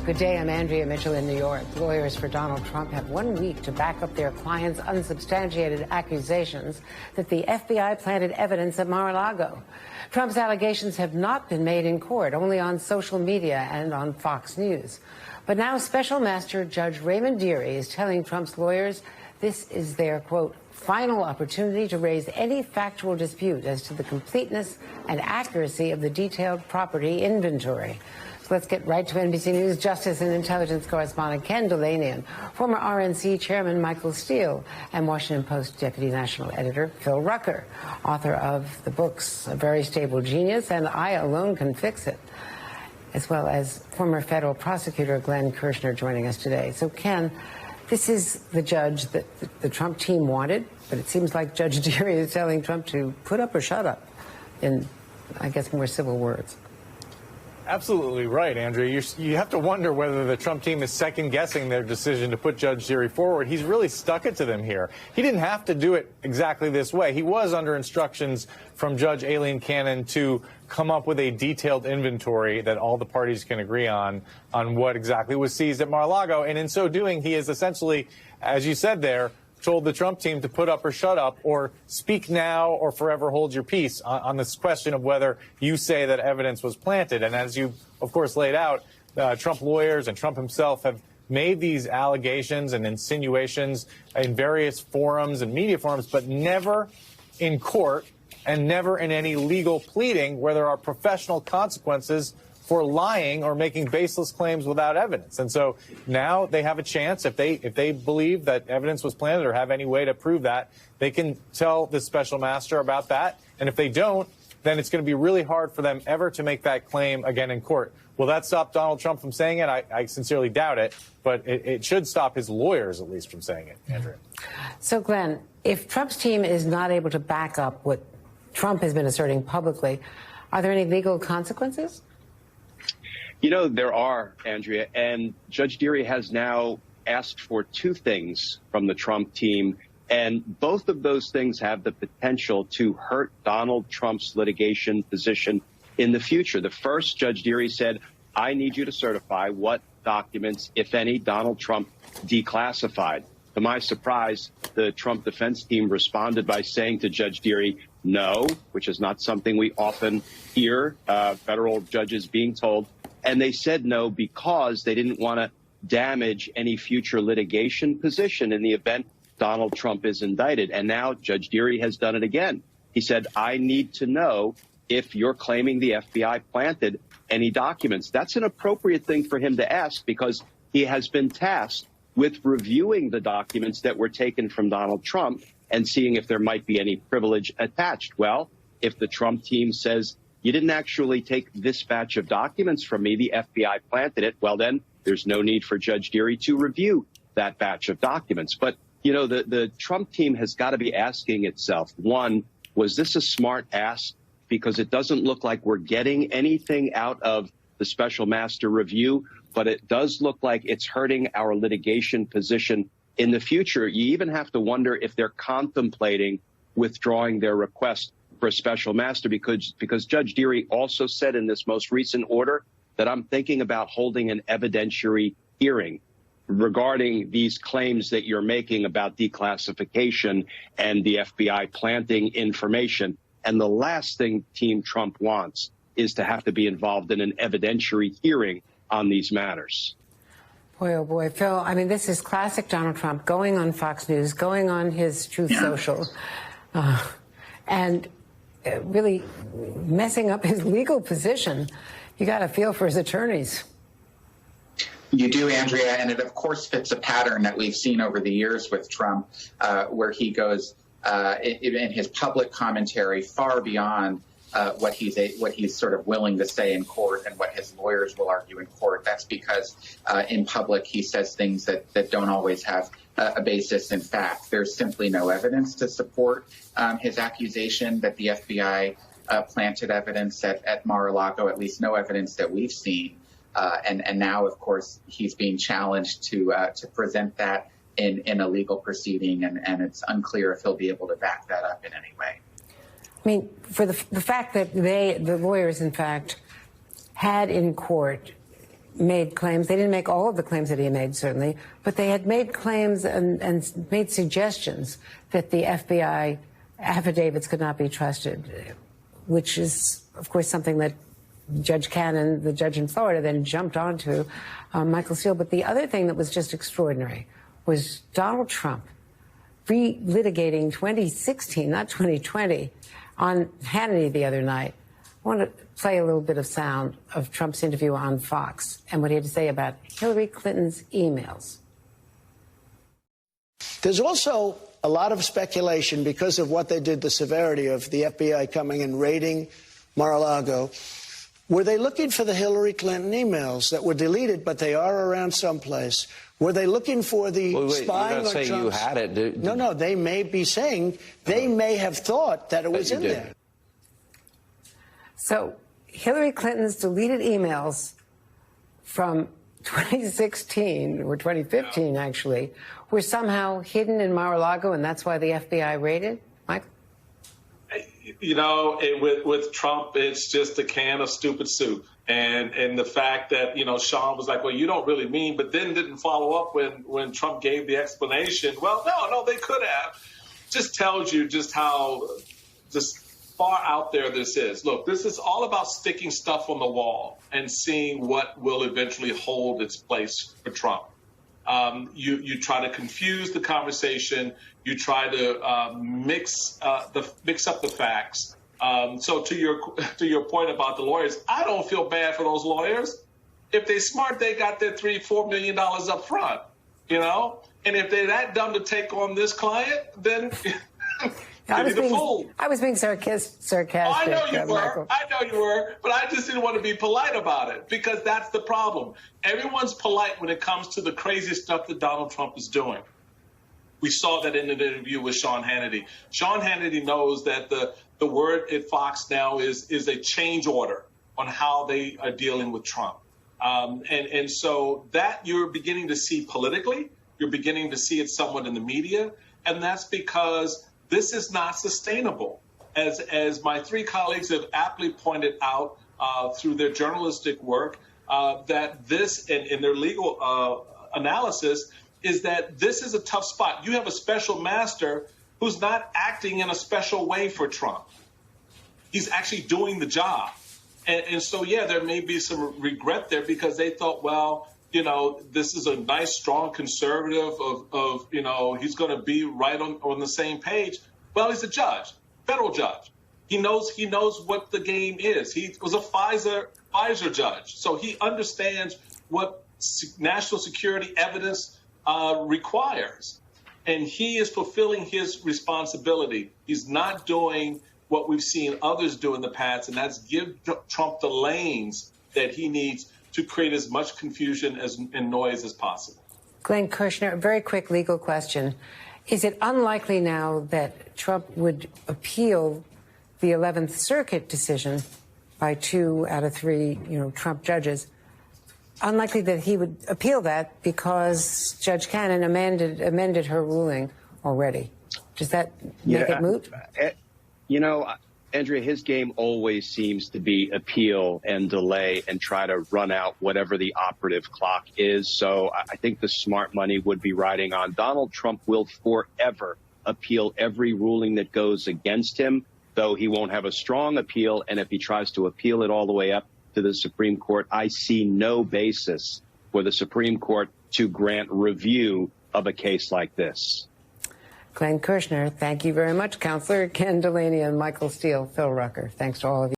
Good day, I'm Andrea Mitchell in New York. Lawyers for Donald Trump have 1 week to back up their client's unsubstantiated accusations that the FBI planted evidence at Mar-a-Lago. Trump's allegations have not been made in court, only on social media and on Fox News. But now Special Master Judge Raymond Dearie is telling Trump's lawyers this is their, quote, final opportunity to raise any factual dispute as to the completeness and accuracy of the detailed property inventory. So let's get right to NBC News Justice and Intelligence correspondent Ken Delanian, former RNC chairman Michael Steele, and Washington Post deputy national editor Phil Rucker, author of the books A Very Stable Genius and I Alone Can Fix It, as well as former federal prosecutor Glenn Kirshner joining us today. So Ken, this is the judge that the Trump team wanted, but it seems like Judge Dearie is telling Trump to put up or shut up in, I guess, more civil words. Absolutely right, Andrea. You have to wonder whether the Trump team is second-guessing their decision to put Judge Dearie forward. He's really stuck it to them here. He didn't have to do it exactly this way. He was under instructions from Judge Aileen Cannon to come up with a detailed inventory that all the parties can agree on what exactly was seized at Mar-a-Lago. And in so doing, he is essentially, as you said there, told the Trump team to put up or shut up, or speak now or forever hold your peace on this question of whether you say that evidence was planted. And as you, of course, laid out, Trump lawyers and Trump himself have made these allegations and insinuations in various forums and media forums, but never in court and never in any legal pleading where there are professional consequences for lying or making baseless claims without evidence. And so now they have a chance, if they believe that evidence was planted or have any way to prove that, they can tell the special master about that. And if they don't, then it's going to be really hard for them ever to make that claim again in court. Will that stop Donald Trump from saying it? I sincerely doubt it, but it should stop his lawyers at least from saying it, Andrea. So, Glenn, if Trump's team is not able to back up what Trump has been asserting publicly, are there any legal consequences? You know, there are, Andrea, and Judge Dearie has now asked for two things from the Trump team, and both of those things have the potential to hurt Donald Trump's litigation position in the future. The first, Judge Dearie said, I need you to certify what documents, if any, Donald Trump declassified. To my surprise, the Trump defense team responded by saying to Judge Dearie, no, which is not something we often hear federal judges being told. And they said no because they didn't want to damage any future litigation position in the event Donald Trump is indicted. And now Judge Dearie has done it again. He said, I need to know if you're claiming the FBI planted any documents. That's an appropriate thing for him to ask because he has been tasked with reviewing the documents that were taken from Donald Trump and seeing if there might be any privilege attached. Well, if the Trump team says, you didn't actually take this batch of documents from me, the FBI planted it, well, then there's no need for Judge Dearie to review that batch of documents. But, you know, the Trump team has got to be asking itself, one, was this a smart ask? Because it doesn't look like we're getting anything out of the special master review, but it does look like it's hurting our litigation position in the future. You even have to wonder if they're contemplating withdrawing their request for a special master, because Judge Dearie also said in this most recent order that I'm thinking about holding an evidentiary hearing regarding these claims that you're making about declassification and the FBI planting information. And the last thing Team Trump wants is to have to be involved in an evidentiary hearing on these matters. Boy, oh boy, Phil, I mean, this is classic Donald Trump going on Fox News, going on his Truth Social, and really messing up his legal position. You got to feel for his attorneys. You do, Andrea, and it, of course, fits a pattern that we've seen over the years with Trump, where he goes in his public commentary far beyond what he's sort of willing to say in court and what his lawyers will argue in court. That's because in public he says things that don't always have a basis in fact. There's simply no evidence to support his accusation that the FBI planted evidence at Mar-a-Lago, at least no evidence that we've seen. And now, of course, he's being challenged to present that in a legal proceeding, and it's unclear if he'll be able to back that up in any way. I mean, for the fact that the lawyers, in fact, had in court made claims. They didn't make all of the claims that he made, certainly, but they had made claims and made suggestions that the FBI affidavits could not be trusted, which is, of course, something that Judge Cannon, the judge in Florida, then jumped onto, Michael Steele. But the other thing that was just extraordinary was Donald Trump relitigating 2016, not 2020, on Hannity the other night. I want to play a little bit of sound of Trump's interview on Fox and what he had to say about Hillary Clinton's emails. There's also a lot of speculation because of what they did, the severity of the FBI coming and raiding Mar-a-Lago. Were they looking for the Hillary Clinton emails that were deleted, but they are around someplace? Were they looking for the spying on Trump's? You had it. No, they may be saying, they may have thought that it was in there. So Hillary Clinton's deleted emails from 2016 or 2015, actually, were somehow hidden in Mar-a-Lago, and that's why the FBI raided? Michael? You know, with Trump, it's just a can of stupid soup. And the fact that, you know, Sean was like, well, you don't really mean, but then didn't follow up when Trump gave the explanation. Well, no, they could have. Just tells you just how just far out there this is. Look, this is all about sticking stuff on the wall and seeing what will eventually hold its place for Trump. You try to confuse the conversation. You try to mix up the facts. So to your point about the lawyers, I don't feel bad for those lawyers. If they're smart, they got their $3-4 million up front, you know. And if they're that dumb to take on this client, then I was being sarcastic. Oh, I know you were. Michael. I know you were. But I just didn't want to be polite about it, because that's the problem. Everyone's polite when it comes to the crazy stuff that Donald Trump is doing. We saw that in an interview with Sean Hannity. Sean Hannity knows that the word at Fox now is a change order on how they are dealing with Trump. And so that you're beginning to see politically, you're beginning to see it somewhat in the media, and that's because this is not sustainable. As my three colleagues have aptly pointed out through their journalistic work, that this, in their legal analysis, is that this is a tough spot. You have a special master who's not acting in a special way for Trump. He's actually doing the job. And so, yeah, there may be some regret there, because they thought, well, you know, this is a nice, strong conservative of you know, he's going to be right on the same page. Well, he's a judge, federal judge. He knows what the game is. He was a Pfizer judge, so he understands what national security evidence requires, and he is fulfilling his responsibility. He's not doing what we've seen others do in the past, and that's give Trump the lanes that he needs to create as much confusion and noise as possible. Glenn Kirshner, a very quick legal question. Is it unlikely now that Trump would appeal the 11th Circuit decision by 2 out of 3, Trump judges? Unlikely that he would appeal that because Judge Cannon amended her ruling already. Does that make it moot? Andrea, his game always seems to be appeal and delay and try to run out whatever the operative clock is. So I think the smart money would be riding on Donald Trump will forever appeal every ruling that goes against him, though he won't have a strong appeal. And if he tries to appeal it all the way up to the Supreme Court, I see no basis for the Supreme Court to grant review of a case like this. Glenn Kirshner, thank you very much. Counselor Ken Delaney and Michael Steele, Phil Rucker. Thanks to all of you.